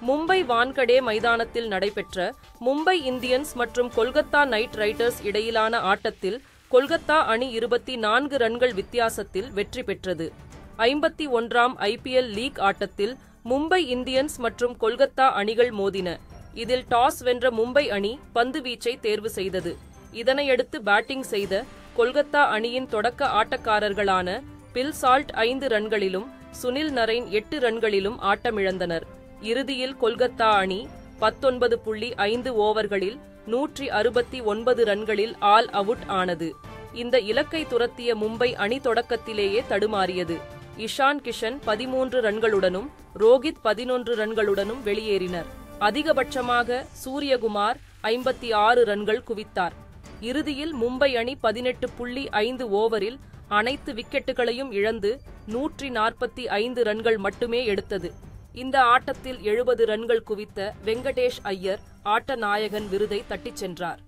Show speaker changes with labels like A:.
A: மும்பை வான்கடே மைதானத்தில் நடைபெற்ற மும்பை இந்தியன்ஸ் மற்றும் கொல்கத்தா நைட் ரைடர்ஸ் இடையிலான ஆட்டத்தில் கொல்கத்தா அணி 24 ரன்கள் வித்தியாசத்தில் வெற்றி பெற்றது. 51ஆம் ஐபிஎல் லீக் ஆட்டத்தில் மும்பை இந்தியன்ஸ் மற்றும் கொல்கத்தா அணிகள் மோதின. இதில் டாஸ் வென்ற மும்பை அணி பந்து வீச்சை தேர்வு செய்தது. இதனையடுத்து பேட்டிங் செய்த கொல்கத்தா அணியின் தொடக்க ஆட்டக்காரர்களான பில் சால்ட் 5 ரன்களிலும் சுனில் நரைன் 8 ரன்களிலும் ஆட்டமிழந்தனர். இறுதியில் கொல்கத்தா அணி 19.5 ஓவர்களில் 169 ரன்களில் ஆல் அவுட் ஆனது. இந்த இலக்கை துரத்திய மும்பை அணி தொடக்கத்திலேயே தடுமாறியது. இஷான் கிஷன் 13 ரன்களுடனும் ரோஹித் 11 ரன்களுடனும் வெளியேறினர். அதிகபட்சமாக சூரியகுமார் 56 ரன்கள் குவித்தார். இறுதியில் மும்பை அணி 18.5 ஓவரில் அனைத்து விக்கெட்டுகளையும் இழந்து 145 ரன்கள் மட்டுமே எடுத்தது. இந்த ஆட்டத்தில் 70 ரன்கள் குவித்த வெங்கடேஷ் ஐயர் ஆட்ட நாயகன் விருதை தட்டிச் சென்றார்.